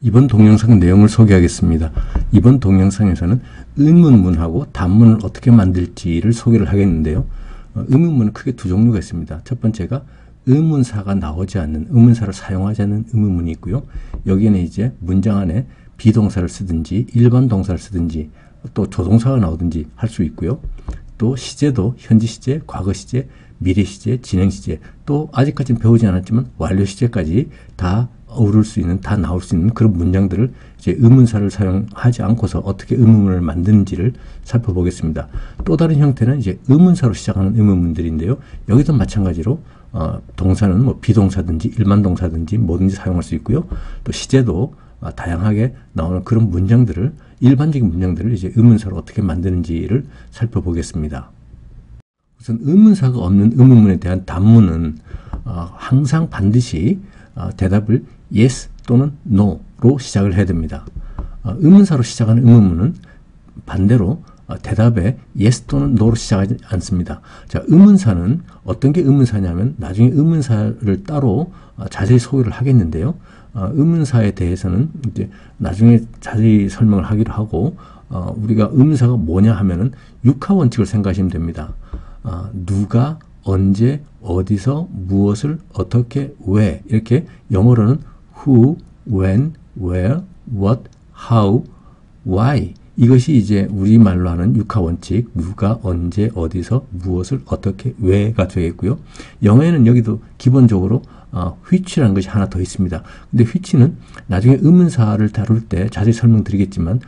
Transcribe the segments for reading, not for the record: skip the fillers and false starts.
이번 동영상 내용을 소개하겠습니다. 이번 동영상에서는 의문문하고 단문을 어떻게 만들지를 소개를 하겠는데요. 의문문은 크게 두 종류가 있습니다. 첫 번째가 의문사가 나오지 않는, 의문사를 사용하지 않는 의문문이 있고요. 여기에는 이제 문장 안에 비동사를 쓰든지 일반 동사를 쓰든지 또 조동사가 나오든지 할 수 있고요. 또 시제도 현재 시제, 과거 시제, 미래 시제, 진행 시제, 또 아직까지는 배우지 않았지만 완료 시제까지 다 어우를 수 있는, 다 나올 수 있는 그런 문장들을 이제 의문사를 사용하지 않고서 어떻게 의문문을 만드는지를 살펴보겠습니다. 또 다른 형태는 이제 의문사로 시작하는 의문문들인데요. 여기도 마찬가지로 동사는 뭐 비동사든지 일반 동사든지 뭐든지 사용할 수 있고요. 또 시제도 다양하게 나오는 그런 문장들을, 일반적인 문장들을 이제 의문사로 어떻게 만드는지를 살펴보겠습니다. 우선 의문사가 없는 의문문에 대한 단문은 항상 반드시 대답을 yes 또는 no로 시작을 해야 됩니다. 의문사로 시작하는 의문문은 반대로 대답에 yes 또는 no로 시작하지 않습니다. 자, 의문사는 어떤 게 의문사냐면 나중에 의문사를 따로 자세히 소개를 하겠는데요. 의문사에 대해서는 이제 나중에 자세히 설명을 하기로 하고, 우리가 의문사가 뭐냐 하면은 육하 원칙을 생각하시면 됩니다. 누가, 언제, 어디서, 무엇을, 어떻게, 왜, 이렇게 영어로는 who, when, where, what, how, why, 이것이 이제 우리말로 하는 육하 원칙, 누가, 언제, 어디서, 무엇을, 어떻게, 왜가 되겠고요. 영어에는 여기도 기본적으로 which라는 것이 하나 더 있습니다. 근데 which는 나중에 의문사를 다룰 때 자세히 설명드리겠지만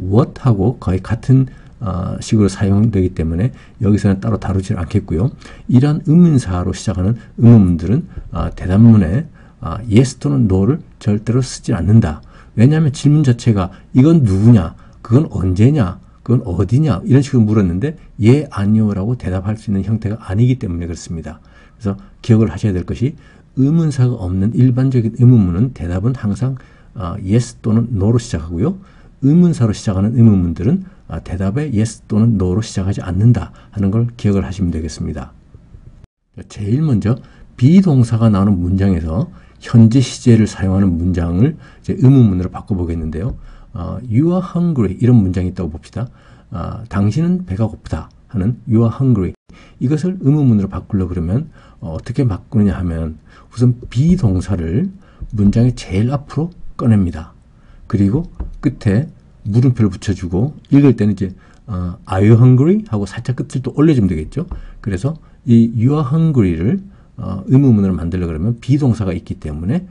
what하고 거의 같은 식으로 사용되기 때문에 여기서는 따로 다루지 않겠고요. 이러한 의문사로 시작하는 의문문들은 대답문에 yes 또는 no를 절대로 쓰지 않는다. 왜냐하면 질문 자체가 이건 누구냐, 그건 언제냐, 그건 어디냐 이런 식으로 물었는데 예, 아니요 라고 대답할 수 있는 형태가 아니기 때문에 그렇습니다. 그래서 기억을 하셔야 될 것이 의문사가 없는 일반적인 의문문은 대답은 항상 yes 또는 no로 시작하고요. 의문사로 시작하는 의문문들은 대답에 yes 또는 no로 시작하지 않는다 하는 걸 기억을 하시면 되겠습니다. 제일 먼저 비동사가 나오는 문장에서 현재 시제를 사용하는 문장을 이제 의문문으로 바꿔보겠는데요. You are hungry 이런 문장이 있다고 봅시다. 당신은 배가 고프다 하는 you are hungry, 이것을 의문문으로 바꾸려고 그러면 어떻게 바꾸느냐 하면 우선 비동사를 문장의 제일 앞으로 꺼냅니다. 그리고 끝에 물음표를 붙여주고 읽을 때는 이제 Are you hungry? 하고 살짝 끝을 또 올려주면 되겠죠. 그래서 이 You are hungry를 의문문으로 만들려고 그러면 비동사가 있기 때문에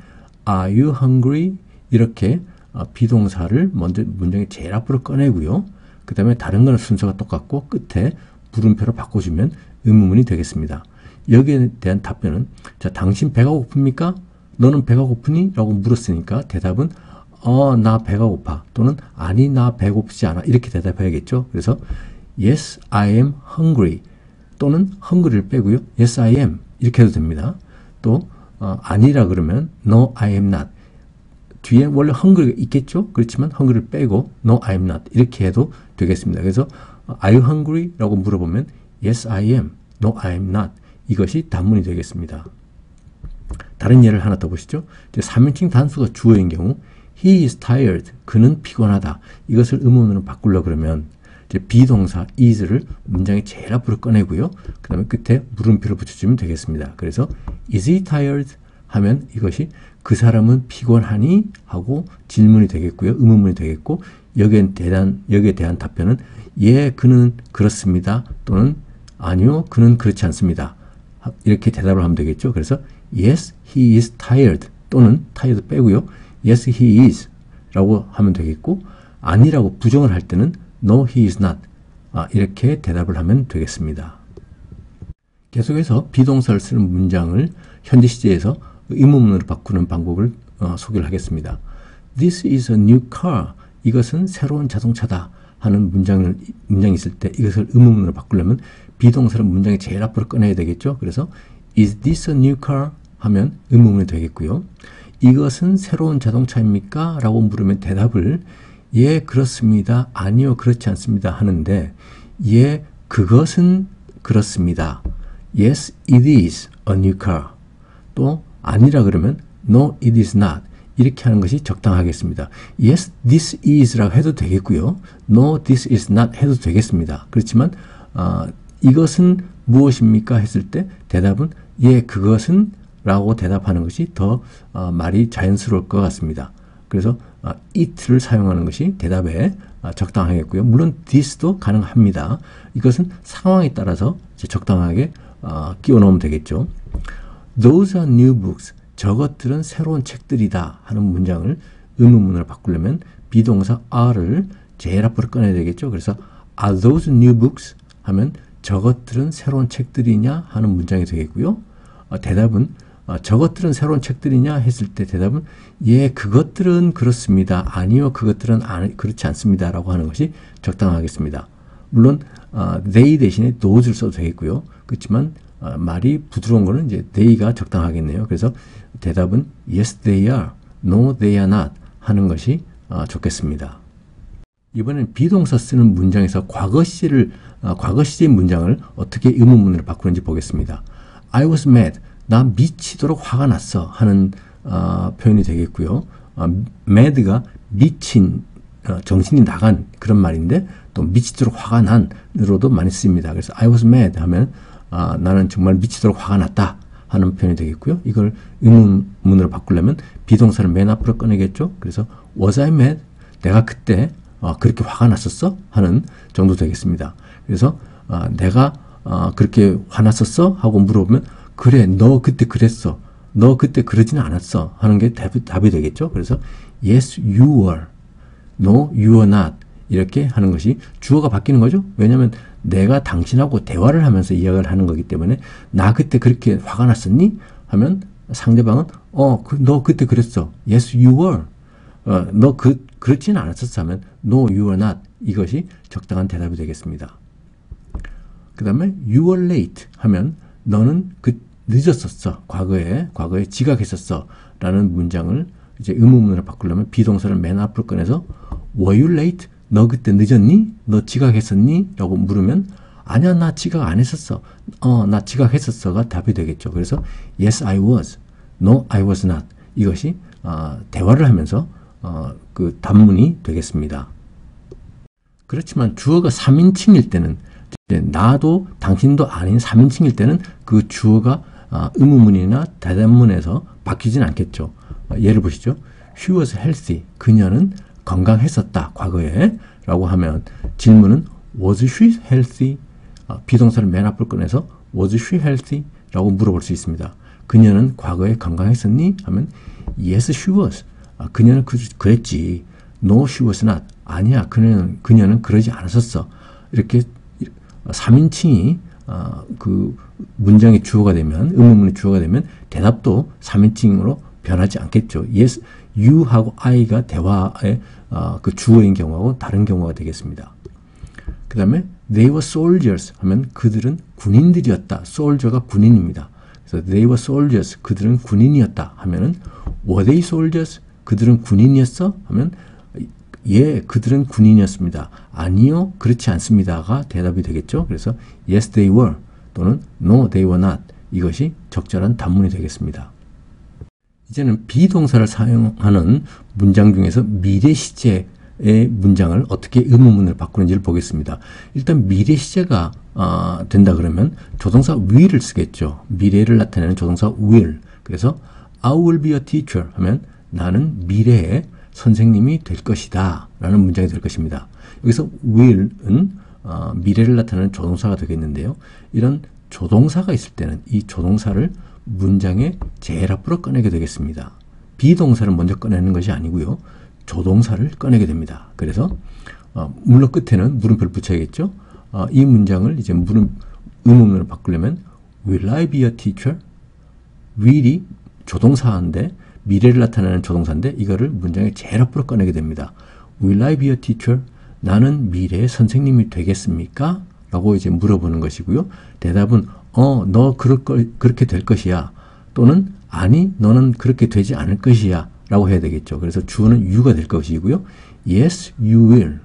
Are you hungry? 이렇게 비동사를 먼저 문장의 제일 앞으로 꺼내고요. 그 다음에 다른 거는 순서가 똑같고 끝에 물음표로 바꿔주면 의문문이 되겠습니다. 여기에 대한 답변은 자, 당신 배가 고픕니까? 너는 배가 고프니? 라고 물었으니까 대답은 나 배가 고파 또는 아니 나 배고프지 않아 이렇게 대답해야겠죠. 그래서 yes I am hungry 또는 hungry를 빼고요. yes I am 이렇게 해도 됩니다. 또 아니라 그러면 no I am not, 뒤에 원래 hungry가 있겠죠. 그렇지만 hungry를 빼고 no I am not 이렇게 해도 되겠습니다. 그래서 Are you hungry? 라고 물어보면 yes I am, no I am not, 이것이 단문이 되겠습니다. 다른 예를 하나 더 보시죠. 3인칭 단수가 주어인 경우 He is tired, 그는 피곤하다, 이것을 의문으로 바꾸려고 그러면 이제 비동사 is를 문장의 제일 앞으로 꺼내고요. 그 다음에 끝에 물음표를 붙여주면 되겠습니다. 그래서 is he tired? 하면 이것이 그 사람은 피곤하니? 하고 질문이 되겠고요. 의문문이 되겠고 여기에 대한 답변은 예, 그는 그렇습니다. 또는 아니요, 그는 그렇지 않습니다. 이렇게 대답을 하면 되겠죠. 그래서 yes, he is tired 또는 tired 빼고요. yes, he is 라고 하면 되겠고 아니라고 부정을 할 때는 no, he is not 이렇게 대답을 하면 되겠습니다. 계속해서 비동사를 쓰는 문장을 현재 시제에서 의문문으로 바꾸는 방법을 소개를 하겠습니다. This is a new car. 이것은 새로운 자동차다 하는 문장이 있을 때 이것을 의문문으로 바꾸려면 비동사를 문장의 제일 앞으로 꺼내야 되겠죠. 그래서 Is this a new car? 하면 의문문이 되겠고요. 이것은 새로운 자동차입니까? 라고 물으면 대답을 예, 그렇습니다. 아니요, 그렇지 않습니다. 하는데 예, 그것은 그렇습니다. Yes, it is a new car. 또 아니라 그러면 No, it is not. 이렇게 하는 것이 적당하겠습니다. Yes, this is라고 해도 되겠고요. No, this is not 해도 되겠습니다. 그렇지만 이것은 무엇입니까? 했을 때 대답은 예, 그것은 라고 대답하는 것이 더 말이 자연스러울 것 같습니다. 그래서 it를 사용하는 것이 대답에 적당하겠고요. 물론 this도 가능합니다. 이것은 상황에 따라서 적당하게 끼워 넣으면 되겠죠. Those are new books. 저것들은 새로운 책들이다 하는 문장을 의문문으로 바꾸려면 비동사 are를 제일 앞으로 꺼내야 되겠죠. 그래서 are those new books 하면 저것들은 새로운 책들이냐 하는 문장이 되겠고요. 대답은 저것들은 새로운 책들이냐 했을 때 대답은 예, 그것들은 그렇습니다. 아니요, 그것들은 그렇지 않습니다. 라고 하는 것이 적당하겠습니다. 물론 they 대신에 those를 써도 되겠고요. 그렇지만 말이 부드러운 거는 이제 they가 적당하겠네요. 그래서 대답은 yes, they are, no, they are not 하는 것이 좋겠습니다. 이번엔 비동사 쓰는 문장에서 과거 시제의 문장을 어떻게 의문문으로 바꾸는지 보겠습니다. I was mad. 나 미치도록 화가 났어 하는 표현이 되겠고요. mad가 미친, 정신이 나간 그런 말인데 또 미치도록 화가 난으로도 많이 쓰입니다. 그래서 I was mad 하면 나는 정말 미치도록 화가 났다 하는 표현이 되겠고요. 이걸 의문문으로 바꾸려면 비동사를 맨 앞으로 꺼내겠죠. 그래서 was I mad? 내가 그때 그렇게 화가 났었어? 하는 정도 되겠습니다. 그래서 내가 그렇게 화났었어? 하고 물어보면 그래, 너 그때 그랬어. 너 그때 그러지는 않았어. 하는 게 답이 되겠죠. 그래서 yes, you were. No, you were not. 이렇게 하는 것이 주어가 바뀌는 거죠. 왜냐하면 내가 당신하고 대화를 하면서 이야기를 하는 거기 때문에 나 그때 그렇게 화가 났었니? 하면 상대방은 너 그때 그랬어. Yes, you were. 너 그렇지는 않았었어 하면 No, you were not. 이것이 적당한 대답이 되겠습니다. 그 다음에 you were late 하면 너는 늦었었어. 과거에 지각했었어. 라는 문장을 이제 의문문으로 바꾸려면 비동사를 맨 앞으로 꺼내서 were you late? 너 그때 늦었니? 너 지각했었니? 라고 물으면 아니야, 나 지각 안 했었어. 나 지각했었어가 답이 되겠죠. 그래서 yes, I was. No, I was not. 이것이 대화를 하면서 그 답문이 되겠습니다. 그렇지만 주어가 3인칭일 때는 나도 당신도 아닌 3인칭일 때는 그 주어가 의문문이나 대답문에서 바뀌진 않겠죠. 예를 보시죠. She was healthy. 그녀는 건강했었다. 과거에. 라고 하면 질문은 Was she healthy? 비동사를 맨 앞으로 꺼내서 Was she healthy? 라고 물어볼 수 있습니다. 그녀는 과거에 건강했었니? 하면 Yes, she was. 그녀는 그랬지. No, she was not. 아니야, 그녀는 그러지 않았었어. 이렇게 3인칭이 그 문장의 주어가 되면, 의문문의 주어가 되면 대답도 3인칭으로 변하지 않겠죠. Yes, you하고 I가 대화의 그 주어인 경우하고 다른 경우가 되겠습니다. 그 다음에 they were soldiers 하면 그들은 군인들이었다. soldier가 군인입니다. 그래서 they were soldiers, 그들은 군인이었다 하면은 were they soldiers? 그들은 군인이었어? 하면 예, 그들은 군인이었습니다. 아니요, 그렇지 않습니다가 대답이 되겠죠. 그래서 yes, they were 또는 no, they were not. 이것이 적절한 답문이 되겠습니다. 이제는 비동사를 사용하는 문장 중에서 미래 시제의 문장을 어떻게 의문문을 바꾸는지를 보겠습니다. 일단 미래 시제가 된다 그러면 조동사 will을 쓰겠죠. 미래를 나타내는 조동사 will. 그래서 I will be a teacher 하면 나는 미래에 선생님이 될 것이다 라는 문장이 될 것입니다. 여기서 will은 미래를 나타내는 조동사가 되겠는데요. 이런 조동사가 있을 때는 이 조동사를 문장의 제일 앞으로 꺼내게 되겠습니다. 비동사를 먼저 꺼내는 것이 아니고요. 조동사를 꺼내게 됩니다. 그래서 물론 끝에는 물음표를 붙여야겠죠. 이 문장을 이제 의문문으로 바꾸려면 Will I be a teacher? will이 조동사인데 미래를 나타내는 조동사인데 이거를 문장의 제일 앞으로 꺼내게 됩니다. Will I be a teacher? 나는 미래의 선생님이 되겠습니까? 라고 이제 물어보는 것이고요. 대답은 너 그렇게 될 것이야. 또는 아니, 너는 그렇게 되지 않을 것이야. 라고 해야 되겠죠. 그래서 주어는 you가 될 것이고요. Yes, you will.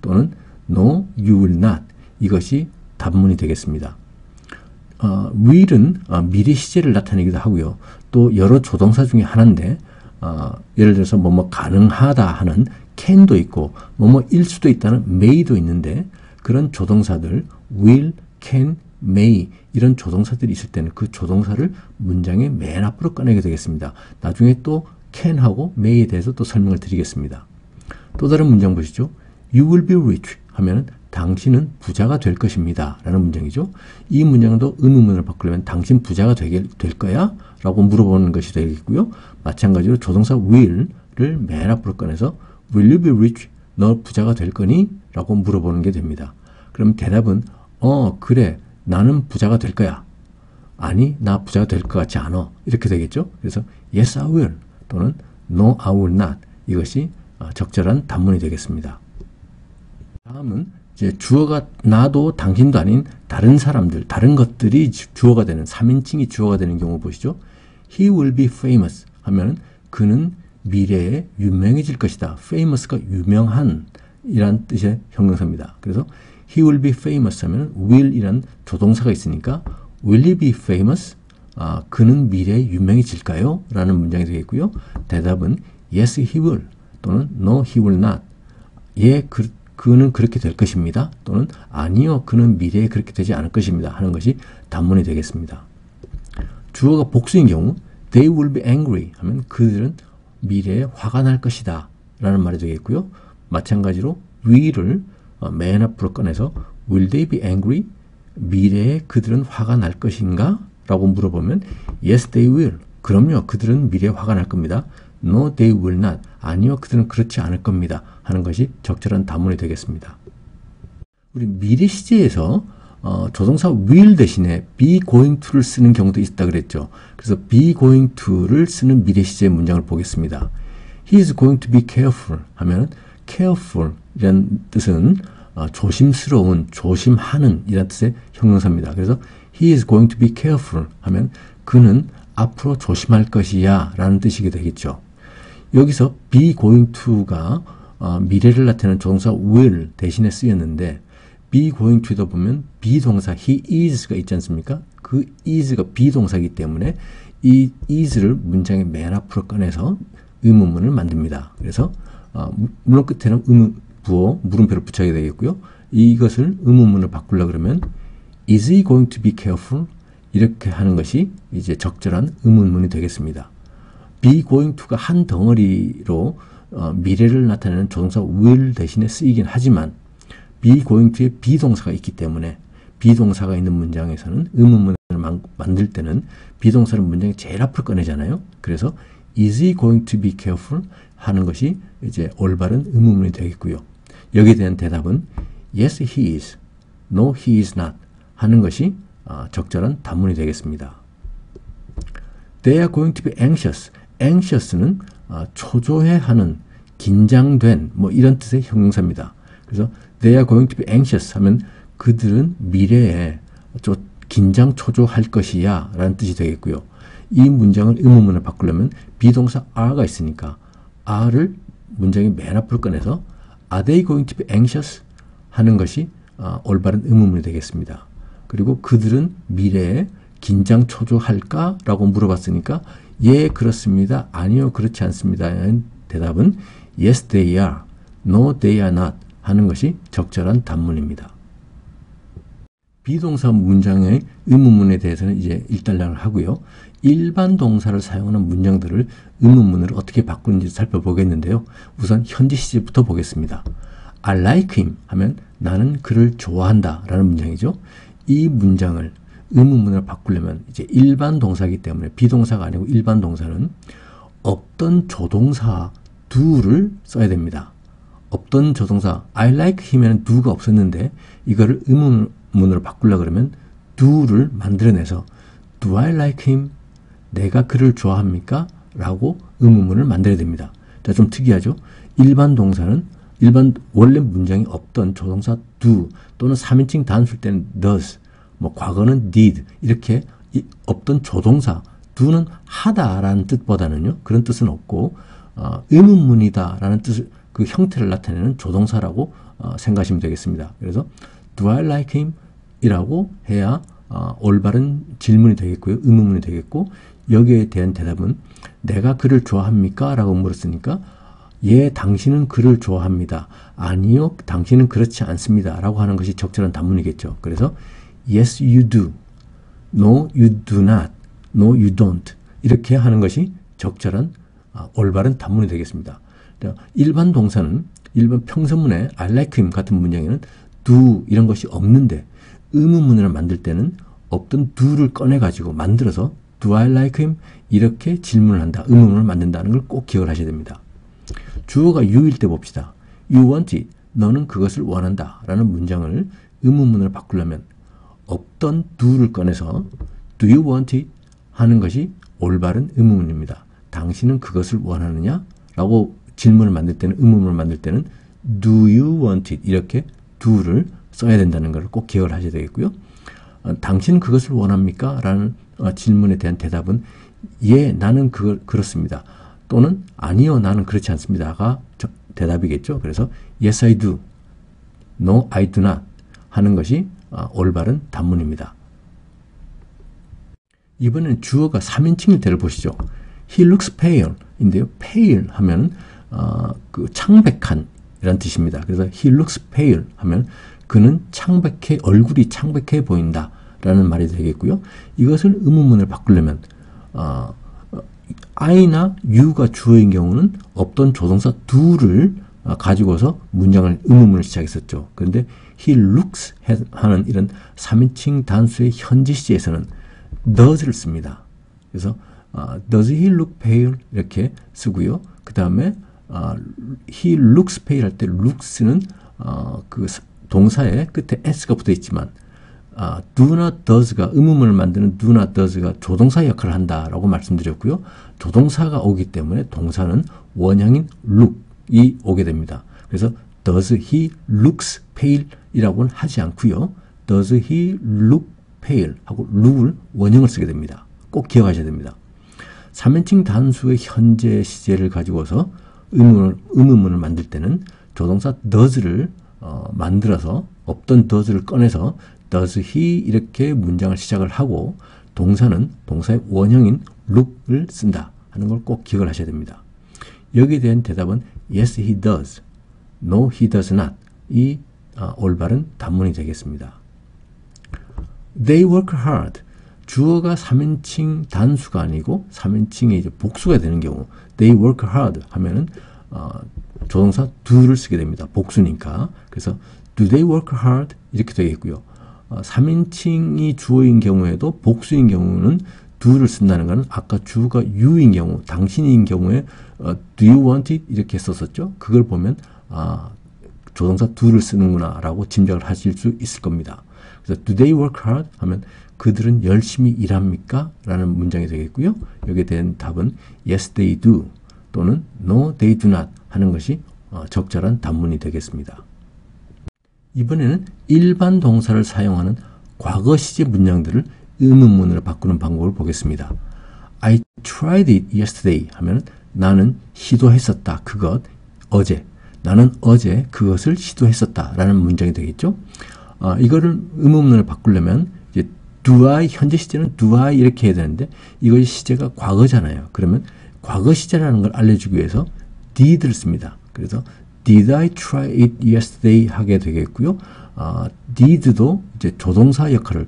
또는 No, you will not. 이것이 답문이 되겠습니다. will은 미래 시제를 나타내기도 하고요. 또 여러 조동사 중에 하나인데 예를 들어서 뭐뭐 가능하다 하는 can도 있고 뭐뭐일 수도 있다는 may도 있는데 그런 조동사들 will, can, may 이런 조동사들이 있을 때는 그 조동사를 문장의 맨 앞으로 꺼내게 되겠습니다. 나중에 또 can하고 may에 대해서 또 설명을 드리겠습니다. 또 다른 문장 보시죠. You will be rich 하면은 당신은 부자가 될 것입니다. 라는 문장이죠. 이 문장도 의문문을 바꾸려면 당신 부자가 될 거야? 라고 물어보는 것이 되겠고요. 마찬가지로 조동사 will를 맨 앞으로 꺼내서 Will you be rich? 너 부자가 될 거니? 라고 물어보는 게 됩니다. 그럼 대답은 그래 나는 부자가 될 거야. 아니 나 부자가 될 것 같지 않아. 이렇게 되겠죠. 그래서 Yes I will 또는 No I will not 이것이 적절한 단문이 되겠습니다. 다음은 이제 주어가 나도 당신도 아닌 다른 사람들, 다른 것들이 주어가 되는 3인칭이 주어가 되는 경우 보시죠. He will be famous 하면 그는 미래에 유명해질 것이다. famous가 유명한 이란 뜻의 형용사입니다. 그래서 he will be famous 하면 will 이란 조동사가 있으니까 will he be famous? 그는 미래에 유명해질까요? 라는 문장이 되겠고요. 대답은 yes he will 또는 no he will not. 그는 그렇게 될 것입니다. 또는 아니요, 그는 미래에 그렇게 되지 않을 것입니다. 하는 것이 단문이 되겠습니다. 주어가 복수인 경우 they will be angry 하면 그들은 미래에 화가 날 것이다. 라는 말이 되겠고요. 마찬가지로 will을 맨 앞으로 꺼내서 will they be angry? 미래에 그들은 화가 날 것인가? 라고 물어보면 yes they will. 그럼요, 그들은 미래에 화가 날 겁니다. No, they will not. 아니요, 그들은 그렇지 않을 겁니다. 하는 것이 적절한 단문이 되겠습니다. 우리 미래 시제에서 조동사 will 대신에 be going to를 쓰는 경우도 있다 그랬죠. 그래서 be going to를 쓰는 미래 시제 문장을 보겠습니다. He is going to be careful 하면 careful 이란 뜻은 조심스러운, 조심하는 이란 뜻의 형용사입니다. 그래서 he is going to be careful 하면 그는 앞으로 조심할 것이야 라는 뜻이 되겠죠. 여기서 be going to가 미래를 나타내는 조동사 will 대신에 쓰였는데 be going to에다 보면 비동사 he is가 있지 않습니까? 그 is가 비동사이기 때문에 이 is를 문장의 맨 앞으로 꺼내서 의문문을 만듭니다. 그래서 물론 끝에는 부호, 물음표를 붙여야 되겠고요. 이것을 의문문을 바꾸려고 그러면 is he going to be careful? 이렇게 하는 것이 이제 적절한 의문문이 되겠습니다. be going to가 한 덩어리로 미래를 나타내는 조동사 will 대신에 쓰이긴 하지만 be going to에 비동사가 있기 때문에 비동사가 있는 문장에서는 의문문을 만들 때는 비동사를 문장의 제일 앞으로 꺼내잖아요. 그래서 is he going to be careful? 하는 것이 이제 올바른 의문문이 되겠고요. 여기에 대한 대답은 yes he is, no he is not 하는 것이 적절한 단문이 되겠습니다. They are going to be anxious. anxious는 초조해하는, 긴장된 뭐 이런 뜻의 형용사입니다. 그래서 they are going to be anxious 하면 그들은 미래에 긴장 초조할 것이야 라는 뜻이 되겠고요. 이 문장을 의문문을 바꾸려면 비동사 are가 있으니까 are를 문장의 맨 앞으로 꺼내서 are they going to be anxious? 하는 것이 올바른 의문문이 되겠습니다. 그리고 그들은 미래에 긴장 초조할까? 라고 물어봤으니까 예, 그렇습니다. 아니요, 그렇지 않습니다. 대답은 yes, they are. No, they are not. 하는 것이 적절한 단문입니다. 비동사 문장의 의문문에 대해서는 이제 일단락을 하고요. 일반 동사를 사용하는 문장들을 의문문으로 어떻게 바꾸는지 살펴보겠는데요. 우선 현재 시제부터 보겠습니다. I like him 하면 나는 그를 좋아한다 라는 문장이죠. 이 문장을 의문문으로 바꾸려면 이제 일반 동사이기 때문에 비동사가 아니고 일반 동사는 없던 조동사 do를 써야 됩니다. 없던 조동사 I like him에는 do가 없었는데 이거를 의문문으로 바꾸려고 그러면 do를 만들어내서 Do I like him? 내가 그를 좋아합니까? 라고 의문문을 만들어야 됩니다. 자, 좀 특이하죠? 일반 동사는 원래 문장이 없던 조동사 do 또는 3인칭 단수일 때는 does, 뭐 과거는 did 이렇게 없던 조동사 do는 하다라는 뜻보다는요 그런 뜻은 없고 의문문이다라는 뜻을 그 형태를 나타내는 조동사라고 생각하시면 되겠습니다. 그래서 Do I like him? 이라고 해야 올바른 질문이 되겠고요. 의문문이 되겠고 여기에 대한 대답은 내가 그를 좋아합니까? 라고 물었으니까 예, 당신은 그를 좋아합니다. 아니요, 당신은 그렇지 않습니다. 라고 하는 것이 적절한 단문이겠죠. 그래서 yes, you do. No, you do not. No, you don't. 이렇게 하는 것이 적절한 올바른 단문이 되겠습니다. 일반 동사는 일반 평서문에 I like him 같은 문장에는 do 이런 것이 없는데 의문문을 만들 때는 없던 do를 꺼내가지고 만들어서 do I like him? 이렇게 질문을 한다. 의문문을 만든다는 걸 꼭 기억을 하셔야 됩니다. 주어가 you일 때 봅시다. You want it. 너는 그것을 원한다. 라는 문장을 의문문으로 바꾸려면 없던 do를 꺼내서 do you want it? 하는 것이 올바른 의문문입니다. 당신은 그것을 원하느냐? 라고 질문을 만들 때는, 의문문을 만들 때는 do you want it? 이렇게 do를 써야 된다는 걸 꼭 기억을 하셔야 되겠고요. 당신은 그것을 원합니까? 라는 질문에 대한 대답은 예, 나는 그렇습니다. 또는 아니요, 나는 그렇지 않습니다가 대답이겠죠. 그래서 yes, I do. No, I do not 하는 것이 올바른 단문입니다. 이번엔 주어가 3인칭일 때를 보시죠. He looks pale 인데요. pale 하면 그 창백한 이란 뜻입니다. 그래서 he looks pale 하면 그는 창백해, 얼굴이 창백해 보인다 라는 말이 되겠고요. 이것을 의문문을 바꾸려면 I나 you가 주어인 경우는 없던 조동사 do를 가지고서 문장을, 의문문을 시작했었죠. 그런데 he looks 하는 이런 3인칭 단수의 현재 시제에서는 does를 씁니다. 그래서 does he look pale 이렇게 쓰고요. 그 다음에 he looks pale 할 때 looks는 그 동사의 끝에 s가 붙어 있지만 do나 does가 의문문을 만드는 do나 does가 조동사 역할을 한다라고 말씀드렸고요. 조동사가 오기 때문에 동사는 원형인 look이 오게 됩니다. 그래서 does he looks pale 이라고는 하지 않고요. does he look pale 하고 look을 원형을 쓰게 됩니다. 꼭 기억하셔야 됩니다. 3인칭 단수의 현재 시제를 가지고서 의문문을 만들 때는 조동사 does를 만들어서 없던 does를 꺼내서 does he 이렇게 문장을 시작을 하고 동사는 동사의 원형인 look을 쓴다 하는 걸 꼭 기억을 하셔야 됩니다. 여기에 대한 대답은 yes, he does. No, he does not. 이 올바른 단문이 되겠습니다. They work hard. 주어가 3인칭 단수가 아니고 3인칭의 이제 복수가 되는 경우 they work hard 하면은 조동사 do를 쓰게 됩니다. 복수니까. 그래서 do they work hard? 이렇게 되겠고요. 3인칭이 주어인 경우에도 복수인 경우는 do를 쓴다는 것은 아까 주어가 you인 경우, 당신인 경우에 do you want it? 이렇게 썼었죠. 그걸 보면 조동사 do를 쓰는구나 라고 짐작을 하실 수 있을 겁니다. 그래서 do they work hard? 하면 그들은 열심히 일합니까? 라는 문장이 되겠고요. 여기에 대한 답은 yes, they do 또는 no, they do not 하는 것이 적절한 단문이 되겠습니다. 이번에는 일반 동사를 사용하는 과거 시제 문장들을 의문문으로 바꾸는 방법을 보겠습니다. I tried it yesterday 하면 나는 시도했었다. 그것 어제. 나는 어제 그것을 시도했었다. 라는 문장이 되겠죠. 이거를 의문문을 바꾸려면 이제 do I 현재 시제는 do I 이렇게 해야 되는데 이것이 시제가 과거잖아요. 그러면 과거 시제라는 걸 알려주기 위해서 did를 씁니다. 그래서 Did I try it yesterday 하게 되겠고요. did도 이제 조동사 역할을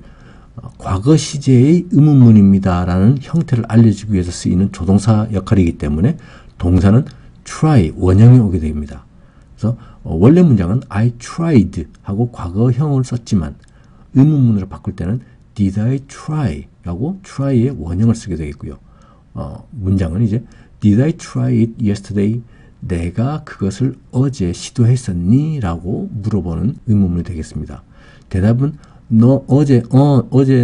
과거 시제의 의문문입니다 라는 형태를 알려주기 위해서 쓰이는 조동사 역할이기 때문에 동사는 try 원형이 오게 됩니다. 그래서 원래 문장은 I tried 하고 과거형을 썼지만 의문문으로 바꿀 때는 Did I try 라고 try의 원형을 쓰게 되겠고요. 문장은 이제 Did I try it yesterday? 내가 그것을 어제 시도했었니? 라고 물어보는 의문문이 되겠습니다. 대답은 너 어제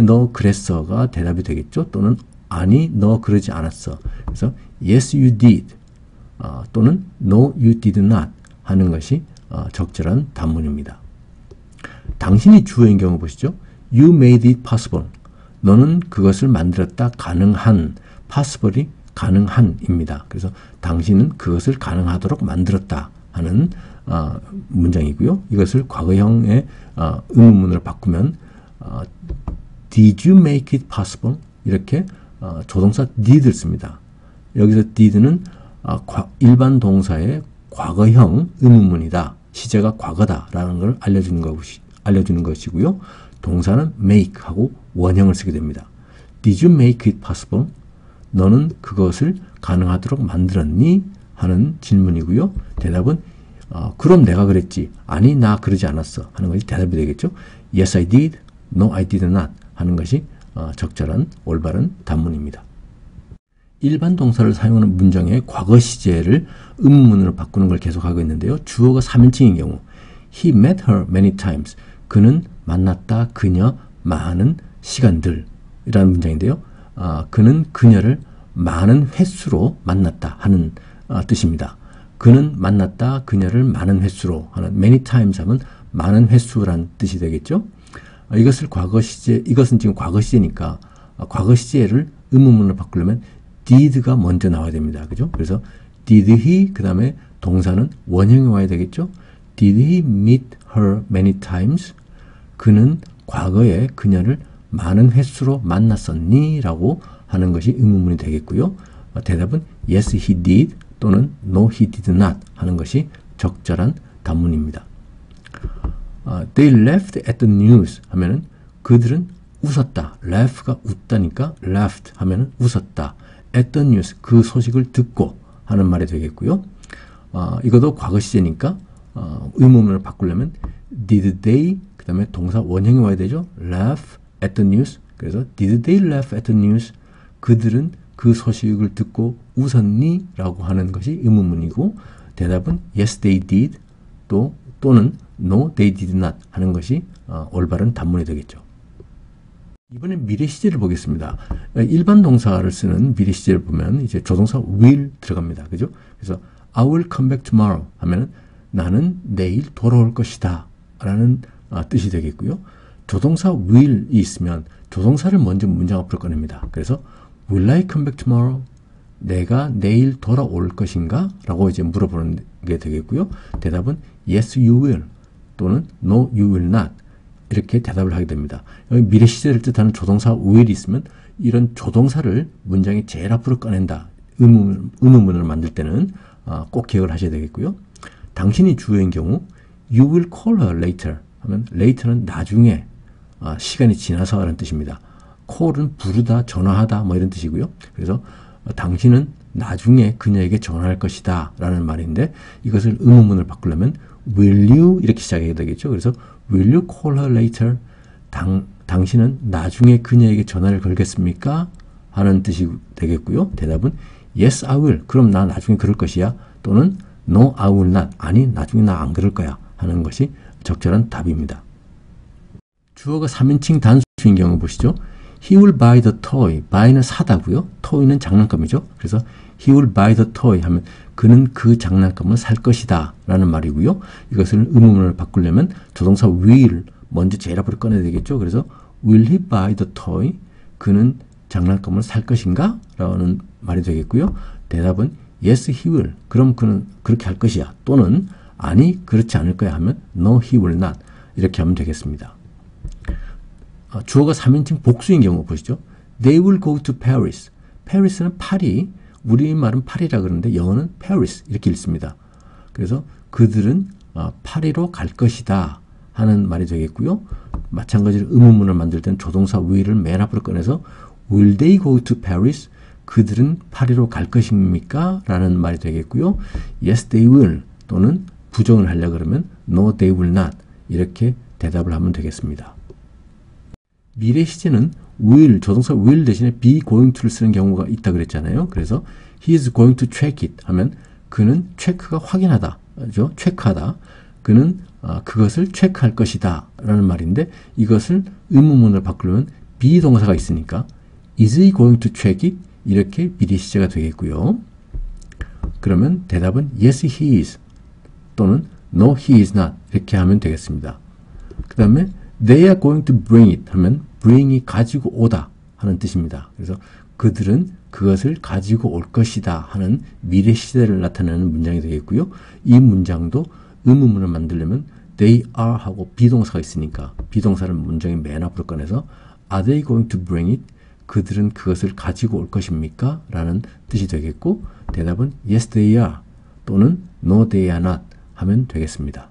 너 그랬어가 대답이 되겠죠. 또는 아니 너 그러지 않았어. 그래서 yes you did 또는 no you did not 하는 것이 적절한 단문입니다. 당신이 주어인 경우 보시죠. You made it possible. 너는 그것을 만들었다. 가능한. possible이 가능한입니다. 그래서 당신은 그것을 가능하도록 만들었다 하는 문장이고요. 이것을 과거형의 의문문으로 바꾸면 Did you make it possible? 이렇게 조동사 did를 씁니다. 여기서 did는 일반 동사의 과거형 의문문이다. 시제가 과거다라는 걸 알려주는 것이고요. 동사는 make하고 원형을 쓰게 됩니다. Did you make it possible? 너는 그것을 가능하도록 만들었니? 하는 질문이고요. 대답은 그럼 내가 그랬지. 아니 나 그러지 않았어. 하는 것이 대답이 되겠죠. Yes I did. No I did not. 하는 것이 적절한 올바른 답문입니다. 일반 동사를 사용하는 문장의 과거 시제를 의문문으로 바꾸는 걸 계속하고 있는데요. 주어가 3인칭인 경우 He met her many times. 그는 만났다 그녀 많은 시간들 이라는 문장인데요. 그는 그녀를 많은 횟수로 만났다 하는 뜻입니다. 그는 만났다 그녀를 많은 횟수로 하는 many times 하면 많은 횟수라는 뜻이 되겠죠. 이것을 과거 시제, 이것은 지금 과거 시제니까 과거 시제를 의문문으로 바꾸려면 did가 먼저 나와야 됩니다. 그죠? 그래서 did he 그 다음에 동사는 원형이 와야 되겠죠. Did he meet her many times? 그는 과거에 그녀를 많은 횟수로 만났었니? 라고 하는 것이 의문문이 되겠고요. 대답은 yes he did 또는 no he did not 하는 것이 적절한 답문입니다. They laughed at the news 하면은 그들은 웃었다. laugh가 웃다니까 laughed 하면은 웃었다. at the news 그 소식을 듣고 하는 말이 되겠고요. 이것도 과거 시제니까 의문문을 바꾸려면 did they 그 다음에 동사 원형이 와야 되죠. laugh at the news 그래서 did they laugh at the news 그들은 그 소식을 듣고 웃었니? 라고 하는 것이 의문문이고 대답은 yes they did 또는 no they did not 하는 것이 올바른 답문이 되겠죠. 이번엔 미래 시제를 보겠습니다. 일반 동사를 쓰는 미래 시제를 보면 이제 조동사 will 들어갑니다. 그죠? 그래서 I will come back tomorrow 하면은 나는 내일 돌아올 것이다 라는 뜻이 되겠고요. 조동사 will이 있으면 조동사를 먼저 문장 앞으로 꺼냅니다. 그래서 Will I come back tomorrow? 내가 내일 돌아올 것인가? 라고 이제 물어보는 게 되겠고요. 대답은 Yes, you will 또는 No, you will not 이렇게 대답을 하게 됩니다. 여기 미래 시제를 뜻하는 조동사 will이 있으면 이런 조동사를 문장의 제일 앞으로 꺼낸다. 의문문을 만들 때는 꼭 기억을 하셔야 되겠고요. 당신이 주어인 경우 You will call her later 하면 later는 나중에 시간이 지나서 라는 뜻입니다. call은 부르다, 전화하다 뭐 이런 뜻이고요. 그래서 당신은 나중에 그녀에게 전화할 것이다 라는 말인데 이것을 의문문을 바꾸려면 will you 이렇게 시작해야 되겠죠. 그래서 will you call her later? 당신은 나중에 그녀에게 전화를 걸겠습니까? 하는 뜻이 되겠고요. 대답은 yes I will. 그럼 나 나중에 그럴 것이야. 또는 no I will not. 아니 나중에 나 안 그럴 거야 하는 것이 적절한 답입니다. 주어가 3인칭 단수인 경우 보시죠. He will buy the toy. buy는 사다고요. toy는 장난감이죠. 그래서 he will buy the toy 하면 그는 그 장난감을 살 것이다 라는 말이고요. 이것을 의문문을 바꾸려면 조동사 will 먼저 제일 앞으로 꺼내야 되겠죠. 그래서 will he buy the toy? 그는 장난감을 살 것인가? 라는 말이 되겠고요. 대답은 yes he will. 그럼 그는 그렇게 할 것이야. 또는 아니 그렇지 않을 거야 하면 no he will not. 이렇게 하면 되겠습니다. 주어가 3인칭 복수인 경우 보시죠. They will go to Paris. Paris는 파리, 우리말은 파리라 그러는데 영어는 Paris 이렇게 읽습니다. 그래서 그들은 파리로 갈 것이다 하는 말이 되겠고요. 마찬가지로 의문문을 만들 때는 조동사 will을 맨 앞으로 꺼내서 Will they go to Paris? 그들은 파리로 갈 것입니까? 라는 말이 되겠고요. Yes, they will 또는 부정을 하려고 그러면 No, they will not 이렇게 대답을 하면 되겠습니다. 미래 시제는 will, 조동사 will 대신에 be going to를 쓰는 경우가 있다 그랬잖아요. 그래서 he is going to check it 하면 그는 체크가 확인하다, 그죠? 체크하다. 그는 그것을 체크할 것이다 라는 말인데 이것을 의문문을 바꾸려면 be 동사가 있으니까 is he going to check it? 이렇게 미래 시제가 되겠고요. 그러면 대답은 yes he is 또는 no he is not 이렇게 하면 되겠습니다. 그 다음에 They are going to bring it 하면 bring이 가지고 오다 하는 뜻입니다. 그래서 그들은 그것을 가지고 올 것이다 하는 미래 시제를 나타내는 문장이 되겠고요. 이 문장도 의문문을 만들려면 they are 하고 비동사가 있으니까 비동사를 문장의 맨 앞으로 꺼내서 Are they going to bring it? 그들은 그것을 가지고 올 것입니까? 라는 뜻이 되겠고, 대답은 yes they are 또는 no they are not 하면 되겠습니다.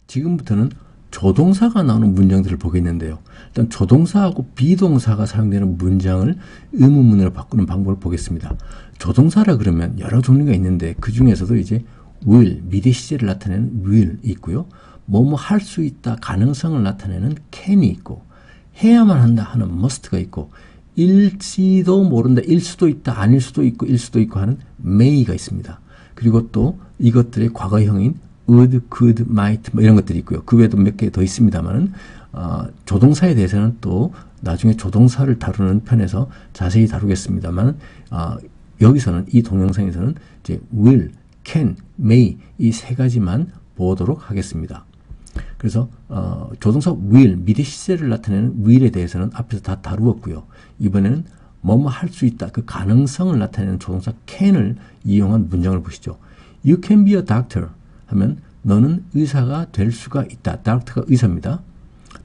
지금부터는 조동사가 나오는 문장들을 보겠는데요. 일단 조동사하고 비동사가 사용되는 문장을 의문문으로 바꾸는 방법을 보겠습니다. 조동사라 그러면 여러 종류가 있는데 그 중에서도 이제 will, 미래 시제를 나타내는 will이 있고요. 뭐뭐 할 수 있다, 가능성을 나타내는 can이 있고, 해야만 한다 하는 must가 있고, 일지도 모른다, 일 수도 있다, 아닐 수도 있고, 일 수도 있고 하는 may가 있습니다. 그리고 또 이것들의 과거형인 would, could, might 뭐 이런 것들이 있고요. 그 외에도 몇 개 더 있습니다만은 조동사에 대해서는 또 나중에 조동사를 다루는 편에서 자세히 다루겠습니다만 여기서는 이 동영상에서는 이제 will, can, may 이 세 가지만 보도록 하겠습니다. 그래서 조동사 will, 미래 시제를 나타내는 will에 대해서는 앞에서 다 다루었고요. 이번에는 뭐뭐 할 수 있다, 그 가능성을 나타내는 조동사 can을 이용한 문장을 보시죠. You can be a doctor 하면 너는 의사가 될 수가 있다. doctor가 의사입니다.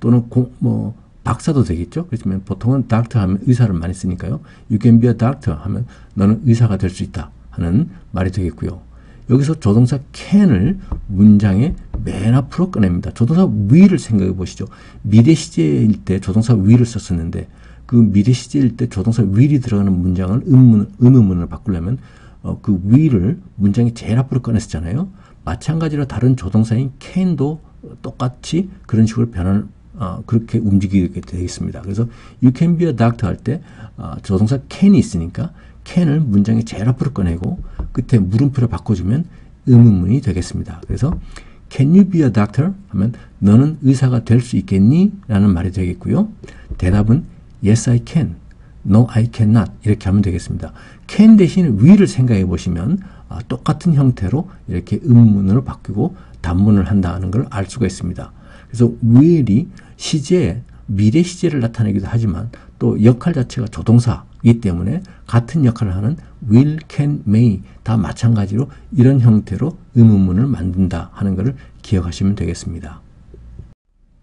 또는 박사도 되겠죠. 그렇지만 보통은 doctor 하면 의사를 많이 쓰니까요. You can be a doctor 하면 너는 의사가 될 수 있다 하는 말이 되겠고요. 여기서 조동사 can을 문장의 맨 앞으로 꺼냅니다. 조동사 will을 생각해 보시죠. 미래 시제일 때 조동사 will을 썼었는데 그 미래 시제일 때 조동사 will이 들어가는 문장을 의문문으로 바꾸려면 그 will을 문장의 제일 앞으로 꺼냈었잖아요. 마찬가지로 다른 조동사인 can도 똑같이 그런 식으로 그렇게 움직이게 되겠습니다. 그래서 you can be a doctor 할 때 조동사 can이 있으니까 can을 문장의 제일 앞으로 꺼내고 끝에 물음표를 바꿔주면 의문문이 되겠습니다. 그래서 can you be a doctor? 하면 너는 의사가 될 수 있겠니? 라는 말이 되겠고요. 대답은 yes I can, no I cannot 이렇게 하면 되겠습니다. can 대신 will을 생각해 보시면 똑같은 형태로 이렇게 의문문으로 바뀌고 단문을 한다는 걸 알 수가 있습니다. 그래서 will이 시제, 미래 시제를 나타내기도 하지만 또 역할 자체가 조동사이기 때문에 같은 역할을 하는 will, can, may 다 마찬가지로 이런 형태로 의문문을 만든다 하는 것을 기억하시면 되겠습니다.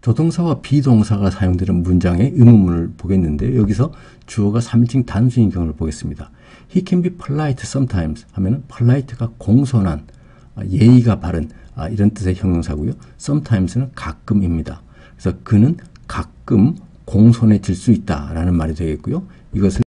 조동사와 비동사가 사용되는 문장의 의문문을 보겠는데 여기서 주어가 3인칭 단수인 경우를 보겠습니다. He can be polite sometimes 하면 polite가 공손한, 예의가 바른 이런 뜻의 형용사고요. sometimes는 가끔입니다. 그래서 그는 가끔 공손해질 수 있다라는 말이 되겠고요. 이것을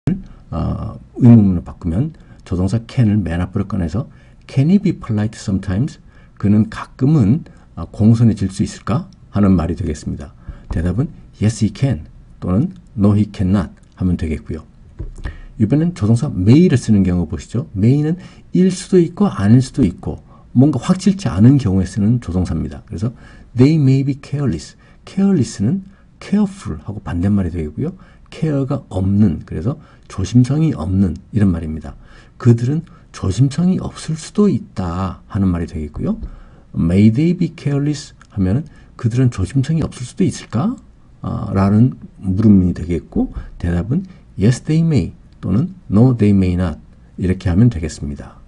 의문문으로 바꾸면 조동사 can을 맨 앞으로 꺼내서 Can he be polite sometimes? 그는 가끔은 공손해질 수 있을까? 하는 말이 되겠습니다. 대답은 Yes he can 또는 No he cannot 하면 되겠고요. 이번엔 조동사 may를 쓰는 경우 보시죠. may는 일 수도 있고 아닐 수도 있고 뭔가 확실치 않은 경우에 쓰는 조동사입니다. 그래서 They may be careless. careless는 careful 하고 반대말이 되겠고요. care가 없는, 그래서 조심성이 없는 이런 말입니다. 그들은 조심성이 없을 수도 있다 하는 말이 되겠고요. May they be careless 하면은 그들은 조심성이 없을 수도 있을까? 라는 물음이 되겠고 대답은 Yes they may 또는 No they may not 이렇게 하면 되겠습니다.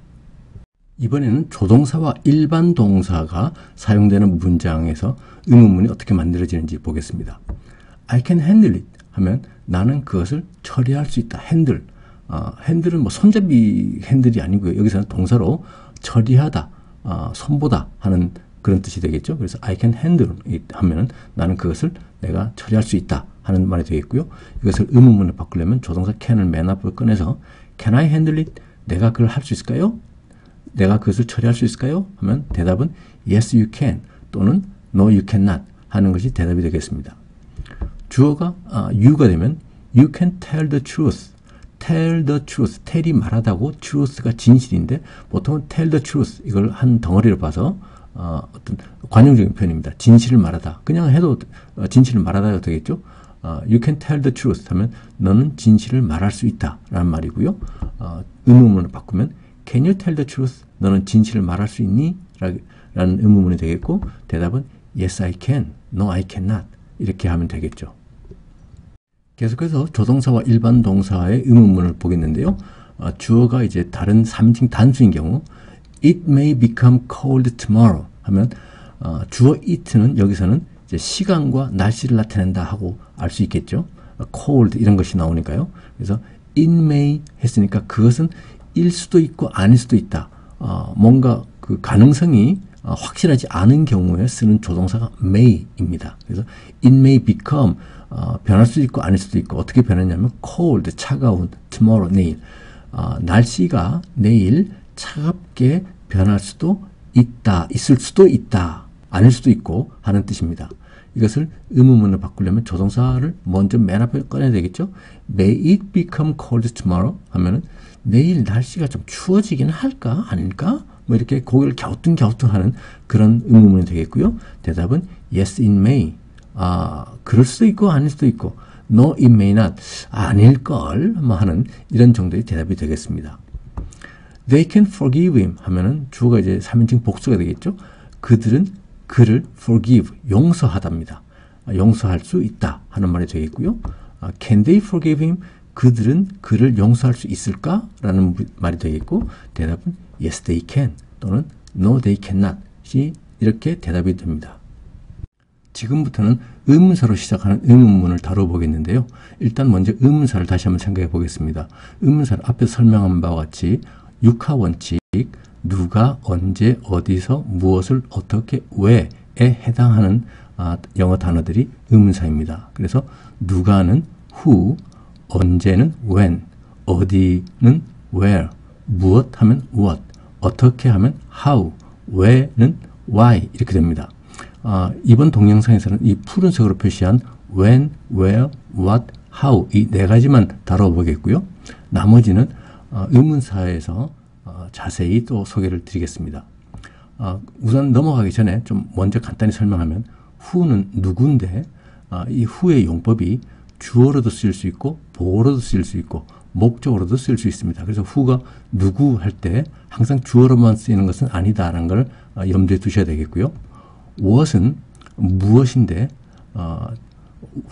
이번에는 조동사와 일반 동사가 사용되는 문장에서 의문문이 어떻게 만들어지는지 보겠습니다. I can handle it 하면 나는 그것을 처리할 수 있다. handle. 핸들은 뭐 손잡이 핸들이 아니고요. 여기서는 동사로 처리하다, 손보다 하는 그런 뜻이 되겠죠. 그래서 I can handle it 하면은 나는 그것을 내가 처리할 수 있다 하는 말이 되겠고요. 이것을 의문문으로 바꾸려면 조동사 can을 맨 앞으로 꺼내서 Can I handle it? 내가 그걸 할 수 있을까요? 내가 그것을 처리할 수 있을까요? 하면 대답은 Yes you can 또는 No you cannot 하는 것이 대답이 되겠습니다. 주어가 you가 되면 You can tell the truth. tell the truth. tell이 말하다고 truth가 진실인데 보통은 tell the truth 이걸 한 덩어리로 봐서 어떤 관용적인 표현입니다. 진실을 말하다. 그냥 해도 진실을 말하다가 되겠죠. You can tell the truth 하면 너는 진실을 말할 수 있다 라는 말이고요. 의문문으로 바꾸면 Can you tell the truth? 너는 진실을 말할 수 있니? 라는 의문문이 되겠고 대답은 Yes I can, No I cannot 이렇게 하면 되겠죠. 계속해서 조동사와 일반 동사의 의문문을 보겠는데요. 주어가 이제 다른 3인칭 단수인 경우 It may become cold tomorrow 하면 주어 it는 여기서는 이제 시간과 날씨를 나타낸다 하고 알 수 있겠죠. cold 이런 것이 나오니까요. 그래서 it may 했으니까 그것은 일 수도 있고 아닐 수도 있다. 뭔가 그 가능성이 확실하지 않은 경우에 쓰는 조동사가 may입니다. 그래서 it may become 변할 수도 있고 아닐 수도 있고 어떻게 변했냐면 cold 차가운 tomorrow 내일 날씨가 내일 차갑게 변할 수도 있다, 있을 수도 있다, 아닐 수도 있고 하는 뜻입니다. 이것을 의문문을 바꾸려면 조동사를 먼저 맨 앞에 꺼내야 되겠죠. May it become cold tomorrow 하면은 내일 날씨가 좀 추워지긴 할까 아닐까 뭐 이렇게 고개를 갸우뚱갸우뚱하는 그런 의문문이 되겠고요. 대답은 yes it may. 그럴 수도 있고 아닐 수도 있고 no it may not. 아닐걸 뭐 하는 이런 정도의 대답이 되겠습니다. They can forgive him 하면은 주어가 이제 3인칭 복수가 되겠죠. 그들은 그를 forgive 용서하답니다. 용서할 수 있다 하는 말이 되겠고요. Can they forgive him? 그들은 그를 용서할 수 있을까? 라는 말이 되겠고 대답은 yes they can 또는 no they cannot 이렇게 대답이 됩니다. 지금부터는 의문사로 시작하는 의문문을 다뤄보겠는데요. 일단 먼저 의문사를 다시 한번 생각해 보겠습니다. 의문사를 앞에서 설명한 바와 같이 육하원칙, 누가, 언제, 어디서, 무엇을, 어떻게, 왜에 해당하는 영어 단어들이 의문사입니다. 그래서 누가는 who, 언제는 when, 어디는 where, 무엇 하면 what, 어떻게 하면 how, 왜는 why 이렇게 됩니다. 이번 동영상에서는 이 푸른색으로 표시한 when, where, what, how 이 네 가지만 다뤄보겠고요. 나머지는 의문사에서 자세히 또 소개를 드리겠습니다. 우선 넘어가기 전에 좀 먼저 간단히 설명하면 who는 누구인데 이 who의 용법이 주어로도 쓰일 수 있고 보어로도 쓰일 수 있고 목적으로도 쓰일 수 있습니다. 그래서 who가 누구 할 때 항상 주어로만 쓰이는 것은 아니다라는 걸 염두에 두셔야 되겠고요. what은 무엇인데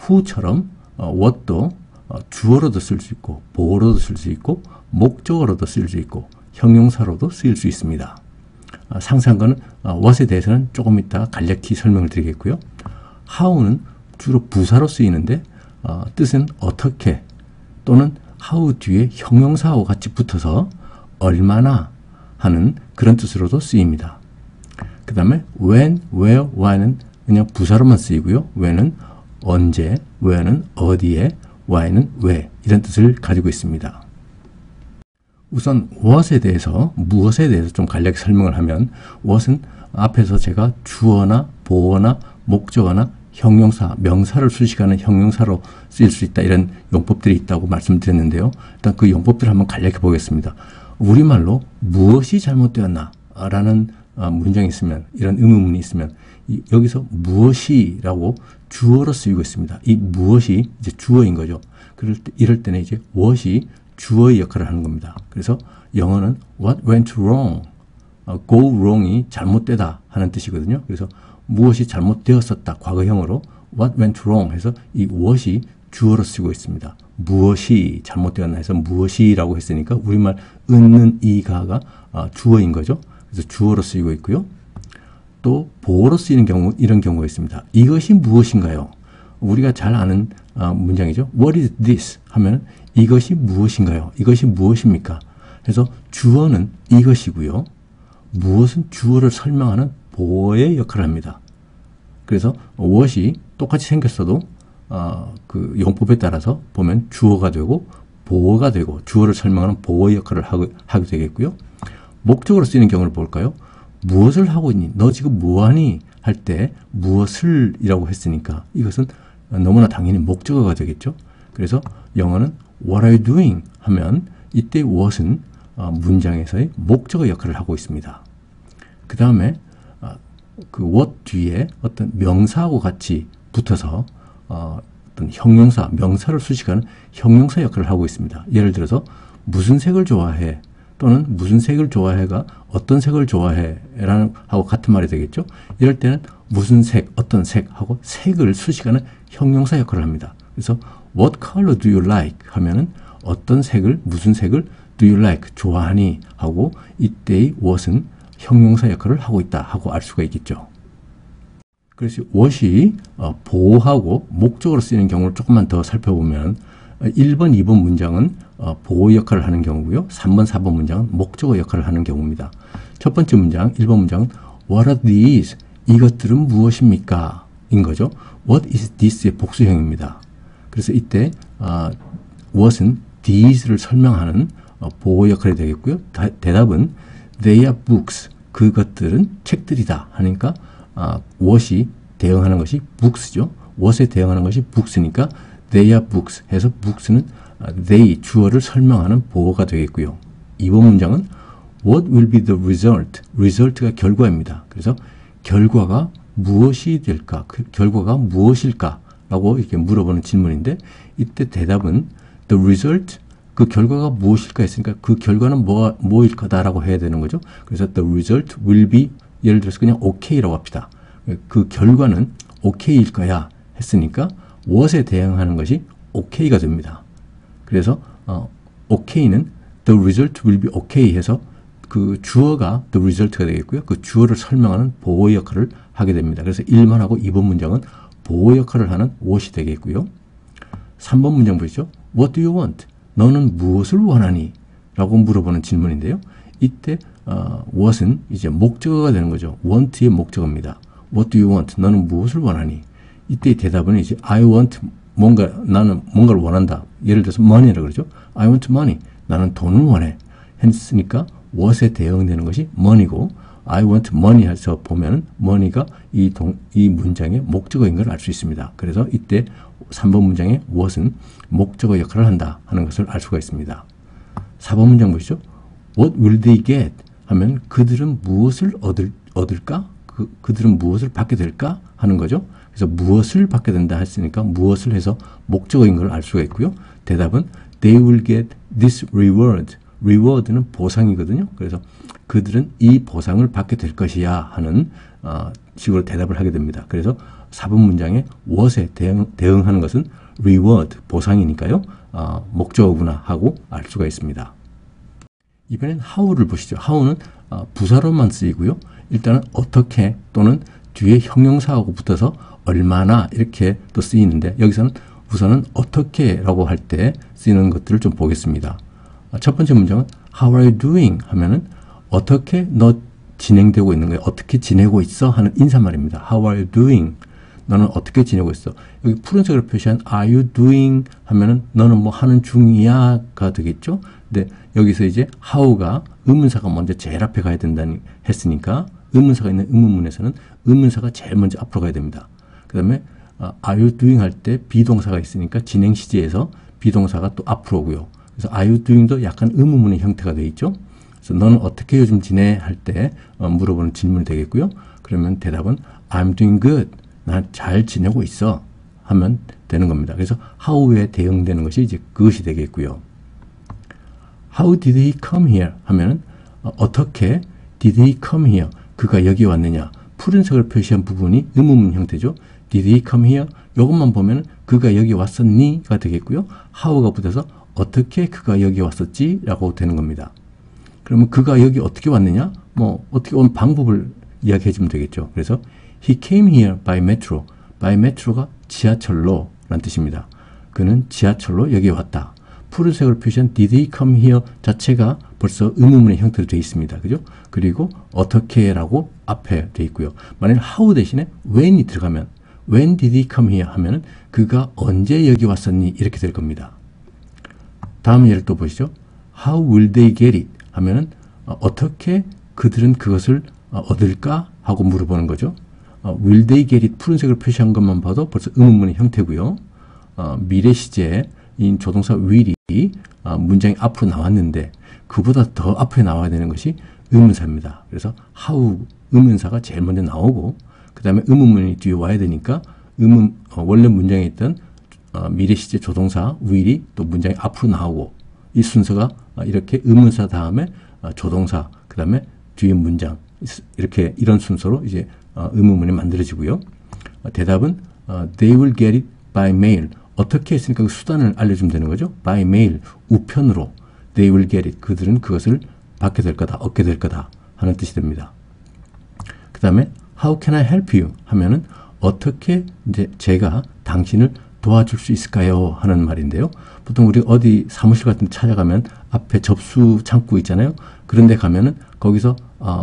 who처럼 what도 주어로도 쓸 수 있고 보어로도 쓸 수 있고 목적어로도 쓸 수 있고 형용사로도 쓰일 수 있습니다. 상세한 거는 what에 대해서는 조금 이따 간략히 설명을 드리겠고요. how는 주로 부사로 쓰이는데 뜻은 어떻게 또는 how 뒤에 형용사하고 같이 붙어서 얼마나 하는 그런 뜻으로도 쓰입니다. 그 다음에 when, where, why는 그냥 부사로만 쓰이고요. when은 언제, where는 어디에, why는 왜 이런 뜻을 가지고 있습니다. 우선 what에 대해서 무엇에 대해서 좀 간략히 설명을 하면 what은 앞에서 제가 주어나 보어나 목적어나 형용사, 명사를 수식하는 형용사로 쓰일 수 있다 이런 용법들이 있다고 말씀드렸는데요. 일단 그 용법들을 한번 간략히 보겠습니다. 우리말로 무엇이 잘못되었나 라는 문장이 있으면 이런 의문문이 있으면 여기서 무엇이라고 주어로 쓰이고 있습니다. 이 무엇이 이제 주어인 거죠. 이럴 때는 이제 what이 주어의 역할을 하는 겁니다. 그래서 영어는 what went wrong, go wrong이 잘못되다 하는 뜻이거든요. 그래서 무엇이 잘못되었었다 과거형으로 what went wrong 해서 이 what이 주어로 쓰고 있습니다. 무엇이 잘못되었나 해서 무엇이라고 했으니까 우리말 은는 이가가 주어인 거죠. 그래서 주어로 쓰이고 있고요. 또 보어로 쓰이는 경우 이런 경우가 있습니다. 이것이 무엇인가요? 우리가 잘 아는 문장이죠. What is this? 하면 이것이 무엇인가요? 이것이 무엇입니까? 그래서 주어는 이것이고요. 무엇은 주어를 설명하는 보어의 역할을 합니다. 그래서 what이 똑같이 생겼어도 그 용법에 따라서 보면 주어가 되고 보어가 되고 주어를 설명하는 보어의 역할을 하게 되겠고요. 목적으로 쓰이는 경우를 볼까요? 무엇을 하고 있니? 너 지금 뭐하니? 할 때 무엇을 이라고 했으니까 이것은 너무나 당연히 목적어가 되겠죠. 그래서 영어는 What are you doing? 하면 이때 what은 문장에서의 목적어 역할을 하고 있습니다. 그 다음에 그 what 뒤에 어떤 명사하고 같이 붙어서 어떤 형용사, 명사를 수식하는 형용사 역할을 하고 있습니다. 예를 들어서 무슨 색을 좋아해? 또는 무슨 색을 좋아해가 어떤 색을 좋아해? 라는 하고 같은 말이 되겠죠. 이럴 때는 무슨 색, 어떤 색 하고 색을 수식하는 형용사 역할을 합니다. 그래서 What color do you like? 하면은 어떤 색을, 무슨 색을 do you like? 좋아하니? 하고 이때의 what은 형용사 역할을 하고 있다 하고 알 수가 있겠죠. 그래서 what이 보호하고 목적으로 쓰이는 경우를 조금만 더 살펴보면 1번, 2번 문장은 보호 역할을 하는 경우고요. 3번, 4번 문장은 목적어 역할을 하는 경우입니다. 첫 번째 문장, 1번 문장은 What are these? 이것들은 무엇입니까? 인 거죠. What is this의 복수형입니다. 그래서 이때 what은 these를 설명하는 보호 역할이 되겠고요. 대답은 They are books. 그것들은 책들이다. 하니까 what이 대응하는 것이 books죠. what에 대응하는 것이 books니까 they are books 해서 books는 they 주어를 설명하는 보호가 되겠고요. 2번 문장은 what will be the result? result가 결과입니다. 그래서 결과가 무엇이 될까? 그 결과가 무엇일까? 라고 이렇게 물어보는 질문인데 이때 대답은 the result 그 결과가 무엇일까 했으니까 그 결과는 뭐일 거다라고 해야 되는 거죠. 그래서 the result will be 예를 들어서 그냥 okay라고 합시다. 그 결과는 okay일 거야 했으니까 what에 대응하는 것이 okay가 됩니다. 그래서 okay는 the result will be okay 해서 그 주어가 the result가 되겠고요. 그 주어를 설명하는 보호 역할을 하게 됩니다. 그래서 1번하고 2번 문장은 보호 역할을 하는 what이 되겠고요. 3번 문장 보시죠. What do you want? 너는 무엇을 원하니? 라고 물어보는 질문인데요. 이때 what은 이제 목적어가 되는 거죠. want의 목적어입니다. What do you want? 너는 무엇을 원하니? 이때의 대답은 이제 I want 나는 뭔가를 원한다. 예를 들어서 money라고 그러죠. I want money. 나는 돈을 원해. 했으니까 what에 대응되는 것이 money고 I want money 해서 보면 money가 이 문장의 목적어인 걸 알 수 있습니다. 그래서 이때 3번 문장의 what은 목적어 역할을 한다 하는 것을 알 수가 있습니다. 4번 문장 보시죠. What will they get? 하면 그들은 무엇을 얻을까? 그들은 무엇을 받게 될까? 하는 거죠. 그래서 무엇을 받게 된다 했으니까 무엇을 해서 목적어인 걸 알 수가 있고요. 대답은 They will get this reward. reward는 보상이거든요. 그래서 그들은 이 보상을 받게 될 것이야 하는 식으로 대답을 하게 됩니다. 그래서 4번 문장에 what에 대응하는 것은 reward, 보상이니까요. 목적어구나 하고 알 수가 있습니다. 이번엔 how를 보시죠. how는 부사로만 쓰이고요. 일단은 어떻게 또는 뒤에 형용사하고 붙어서 얼마나 이렇게 또 쓰이는데 여기서는 우선은 어떻게라고 할 때 쓰이는 것들을 좀 보겠습니다. 첫 번째 문장은 How are you doing? 하면은 어떻게 너 진행되고 있는 거야? 어떻게 지내고 있어? 하는 인사말입니다. How are you doing? 너는 어떻게 지내고 있어? 여기 푸른색으로 표시한 Are you doing? 하면은 너는 뭐 하는 중이야가 되겠죠? 근데 여기서 이제 how가 의문사가 먼저 제일 앞에 가야 된다니 했으니까 의문사가 있는 의문문에서는 의문사가 제일 먼저 앞으로 가야 됩니다. 그 다음에 Are you doing 할 때 비동사가 있으니까 진행 시제에서 비동사가 또 앞으로 오고요. 그래서 Are you doing도 약간 의문문의 형태가 되어 있죠. 그래서 너는 어떻게 요즘 지내? 할 때 물어보는 질문이 되겠고요. 그러면 대답은 I'm doing good. 난 잘 지내고 있어. 하면 되는 겁니다. 그래서 how에 대응되는 것이 이제 그것이 되겠고요. How did he come here? 하면은 어떻게 did he come here? 그가 여기 왔느냐? 푸른색을 표시한 부분이 의문문 형태죠. Did he come here? 이것만 보면 그가 여기 왔었니?가 되겠고요. how가 붙어서 어떻게 그가 여기 왔었지? 라고 되는 겁니다. 그러면 그가 여기 어떻게 왔느냐? 뭐 어떻게 온 방법을 이야기해 주면 되겠죠. 그래서 he came here by metro. by metro가 지하철로 라는 뜻입니다. 그는 지하철로 여기 왔다. 푸른색으로 표시한 did he come here 자체가 벌써 의문문의 형태로 되어 있습니다. 그죠? 그리고 어떻게라고 앞에 되어 있고요. 만약 how 대신에 when이 들어가면 when did he come here 하면은 그가 언제 여기 왔었니? 이렇게 될 겁니다. 다음 예를 또 보시죠. How will they get it? 하면은 어떻게 그들은 그것을 얻을까? 하고 물어보는 거죠. will they get it? 푸른색으로 표시한 것만 봐도 벌써 의문문의 형태고요. 미래 시제인 조동사 will이 문장이 앞으로 나왔는데 그보다 더 앞에 나와야 되는 것이 의문사입니다. 그래서 how 의문사가 제일 먼저 나오고 그 다음에 의문문이 뒤에 와야 되니까 원래 문장에 있던 미래 시제 조동사 will이 또 문장이 앞으로 나오고 이 순서가 이렇게 의문사 다음에 조동사 그 다음에 뒤에 문장 이렇게 이런 순서로 이제 의문문이 만들어지고요. 대답은 they will get it by mail. 어떻게 했으니까 그 수단을 알려주면 되는 거죠. by mail 우편으로 they will get it. 그들은 그것을 받게 될 거다, 얻게 될 거다 하는 뜻이 됩니다. 그 다음에 how can I help you? 하면은 어떻게 이제 제가 당신을 도와줄 수 있을까요? 하는 말인데요. 보통 우리 어디 사무실 같은 데 찾아가면 앞에 접수 창구 있잖아요. 그런 데 가면은 거기서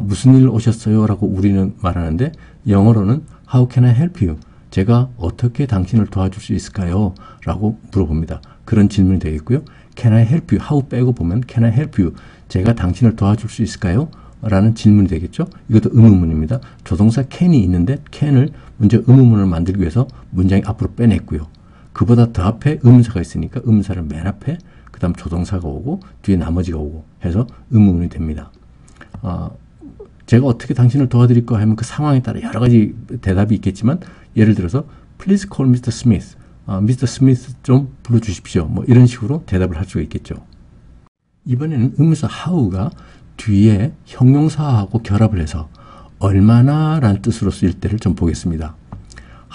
무슨 일 오셨어요? 라고 우리는 말하는데 영어로는 How can I help you? 제가 어떻게 당신을 도와줄 수 있을까요? 라고 물어봅니다. 그런 질문이 되겠고요. Can I help you? How 빼고 보면 Can I help you? 제가 당신을 도와줄 수 있을까요? 라는 질문이 되겠죠. 이것도 의문문입니다. 조동사 can이 있는데 can을 먼저 의문문을 만들기 위해서 문장이 앞으로 빼냈고요. 그보다 더 앞에 의문사가 있으니까 의문사를 맨 앞에 그 다음 조동사가 오고 뒤에 나머지가 오고 해서 의문문이 됩니다. 제가 어떻게 당신을 도와드릴까 하면 그 상황에 따라 여러 가지 대답이 있겠지만 예를 들어서 Please call Mr. Smith. Mr. Smith 좀 불러주십시오. 뭐 이런 식으로 대답을 할 수가 있겠죠. 이번에는 의문사 how가 뒤에 형용사하고 결합을 해서 얼마나 라는 뜻으로 쓰일 때를 좀 보겠습니다.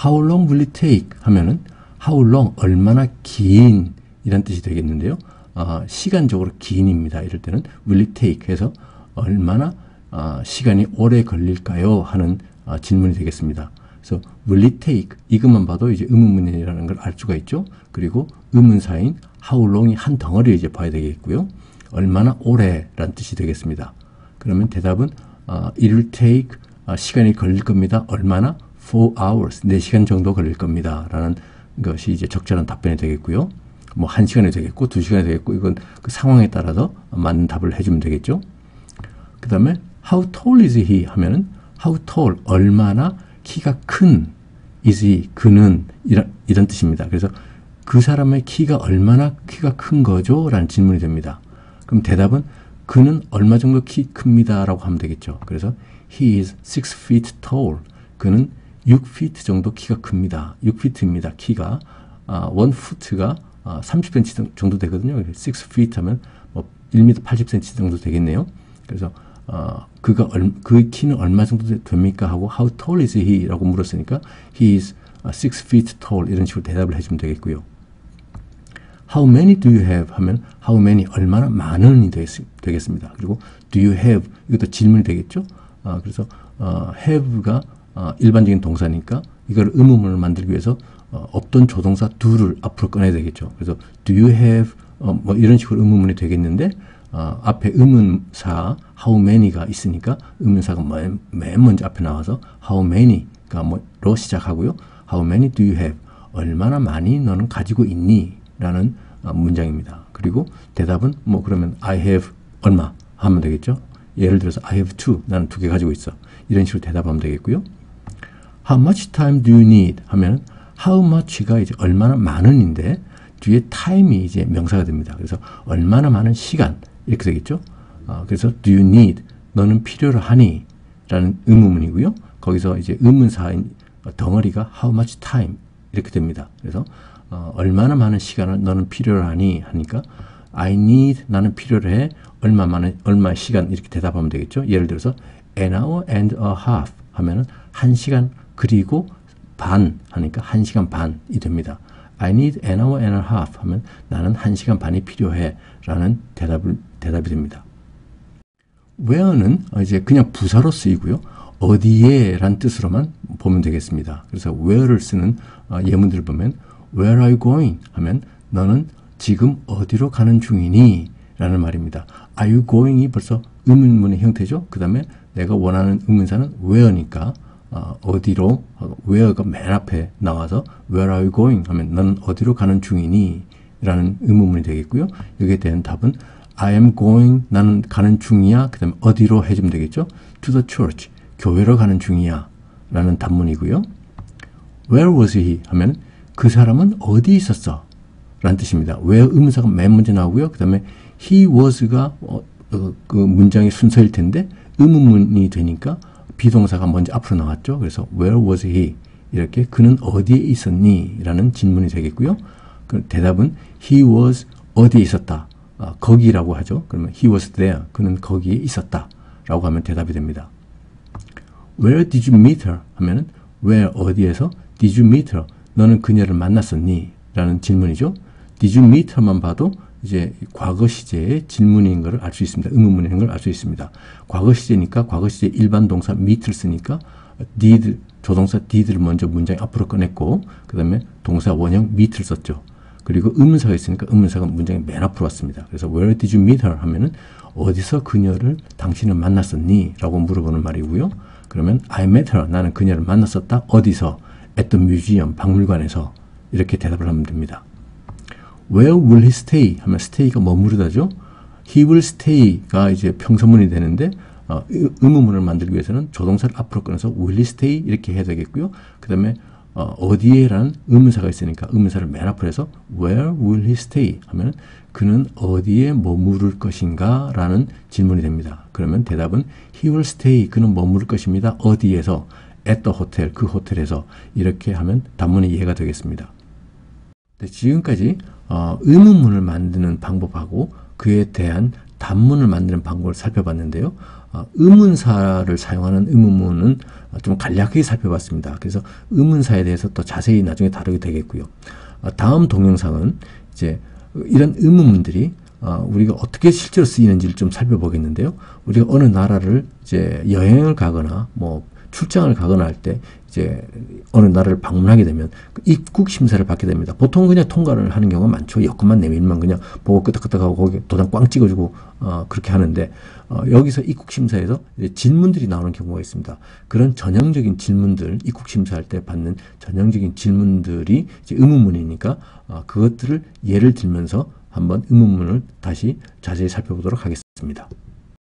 How long will it take? 하면은 how long, 얼마나 긴 이란 뜻이 되겠는데요. 시간적으로 긴입니다. 이럴 때는 will it take 해서 얼마나 시간이 오래 걸릴까요? 하는 질문이 되겠습니다. 그래서 will it take 이것만 봐도 이제 의문문이라는 걸 알 수가 있죠. 그리고 의문사인 how long이 한 덩어리를 이제 봐야 되겠고요. 얼마나 오래란 뜻이 되겠습니다. 그러면 대답은 it will take 시간이 걸릴 겁니다. 얼마나? 4 hours, 4시간 정도 걸릴 겁니다. 라는 것이 이제 적절한 답변이 되겠고요. 뭐 1시간이 되겠고 2시간이 되겠고 이건 그 상황에 따라서 맞는 답을 해주면 되겠죠. 그 다음에 how tall is he 하면은 how tall, 얼마나 키가 큰 is he, 그는 이런 뜻입니다. 그래서 그 사람의 키가 얼마나 키가 큰 거죠? 라는 질문이 됩니다. 그럼 대답은 그는 얼마 정도 키 큽니다. 라고 하면 되겠죠. 그래서 he is 6 feet tall. 그는 6feet 정도 키가 큽니다. 6feet입니다. 키가 1foot가 30cm 정도 되거든요. 6feet 하면 뭐 1m 80cm 정도 되겠네요. 그래서 그 키는 얼마 정도 됩니까? 하고 how tall is he? 라고 물었으니까 he is 6 feet tall 이런 식으로 대답을 해주면 되겠고요. How many do you have? 하면 how many, 얼마나 많은이 되겠습니다. 그리고 do you have? 이것도 질문이 되겠죠. 그래서 have가 일반적인 동사니까 이걸 의문문을 만들기 위해서 없던 조동사 do를 앞으로 꺼내야 되겠죠. 그래서 do you have 뭐 이런 식으로 의문문이 되겠는데 앞에 의문사 how many가 있으니까 의문사가 맨 먼저 앞에 나와서 how many가 뭐로 시작하고요. How many do you have? 얼마나 많이 너는 가지고 있니? 라는 문장입니다. 그리고 대답은 뭐 그러면 I have 얼마 하면 되겠죠. 예를 들어서 I have 2, 나는 2개 가지고 있어. 이런 식으로 대답하면 되겠고요. How much time do you need? 하면 how much가 이제 얼마나 많은인데 뒤에 time이 이제 명사가 됩니다. 그래서 얼마나 많은 시간 이렇게 되겠죠. 그래서 do you need? 너는 필요로 하니? 라는 의문문이고요. 거기서 이제 의문사인 덩어리가 how much time 이렇게 됩니다. 그래서 얼마나 많은 시간을 너는 필요로 하니? 하니까 I need, 나는 필요로 해. 얼마 시간 이렇게 대답하면 되겠죠. 예를 들어서 an hour and a half 하면은 1시간 그리고 반 하니까 1시간 반이 됩니다. I need an hour and a half 하면 나는 1시간 반이 필요해 라는 대답이 됩니다. where는 이제 그냥 부사로 쓰이고요. 어디에 란 뜻으로만 보면 되겠습니다. 그래서 where를 쓰는 예문들을 보면 Where are you going? 하면 너는 지금 어디로 가는 중이니? 라는 말입니다. Are you going이 벌써 의문문의 형태죠. 그 다음에 내가 원하는 의문사는 where니까 어디로, where가 맨 앞에 나와서 Where are you going? 하면 너는 어디로 가는 중이니? 라는 의문문이 되겠고요. 여기에 대한 답은 I am going, 나는 가는 중이야. 그 다음에 어디로 해주면 되겠죠. To the church, 교회로 가는 중이야. 라는 답문이고요. Where was he? 하면 그 사람은 어디 있었어? 라는 뜻입니다. where 의문사가 맨 먼저 나오고요. 그 다음에 he was가 그 문장의 순서일 텐데 의문문이 되니까 비동사가 먼저 앞으로 나왔죠. 그래서 where was he? 이렇게 그는 어디에 있었니? 라는 질문이 되겠고요. 그 대답은 he was 어디에 있었다. 거기라고 하죠. 그러면 he was there. 그는 거기에 있었다. 라고 하면 대답이 됩니다. Where did you meet her? 하면은 where 어디에서 did you meet her? 너는 그녀를 만났었니? 라는 질문이죠. Did you meet her만 봐도 이제 과거 시제의 질문인 것을 알 수 있습니다. 의문문인 걸 알 수 있습니다. 과거 시제니까 과거 시제 일반 동사 meet를 쓰니까 did 조동사 did를 먼저 문장 앞으로 꺼냈고 그 다음에 동사 원형 meet를 썼죠. 그리고 의문사가 있으니까 의문사가 문장의 맨 앞으로 왔습니다. 그래서 where did you meet her 하면은 어디서 그녀를 당신은 만났었니? 라고 물어보는 말이고요. 그러면 I met her. 나는 그녀를 만났었다. 어디서? at the museum. 박물관에서. 이렇게 대답을 하면 됩니다. Where will he stay? 하면 stay가 머무르다죠. He will stay가 이제 평서문이 되는데 의문문을 만들기 위해서는 조동사를 앞으로 꺼내서 will he stay 이렇게 해야 되겠고요. 그 다음에 어디에란 의문사가 있으니까 의문사를 맨 앞으로 해서 where will he stay 하면 그는 어디에 머무를 것인가 라는 질문이 됩니다. 그러면 대답은 he will stay. 그는 머무를 것입니다. 어디에서? at the hotel. 그 호텔에서. 이렇게 하면 단문이 이해가 되겠습니다. 네, 지금까지 의문문을 만드는 방법하고 그에 대한 단문을 만드는 방법을 살펴봤는데요. 의문사를 사용하는 의문문은 좀 간략하게 살펴봤습니다. 그래서 의문사에 대해서 또 자세히 나중에 다루게 되겠고요. 다음 동영상은 이제 이런 의문문들이 우리가 어떻게 실제로 쓰이는지를 좀 살펴보겠는데요. 우리가 어느 나라를 이제 여행을 가거나 뭐 출장을 가거나 할 때 이제 어느 나라를 방문하게 되면 입국 심사를 받게 됩니다. 보통 그냥 통과를 하는 경우가 많죠. 여권만 내밀면 그냥 보고 끄덕끄덕하고 거기 도장 꽝 찍어주고 그렇게 하는데 여기서 입국 심사에서 이제 질문들이 나오는 경우가 있습니다. 그런 전형적인 질문들, 입국 심사할 때 받는 전형적인 질문들이 이제 의문문이니까 그것들을 예를 들면서 한번 의문문을 다시 자세히 살펴보도록 하겠습니다.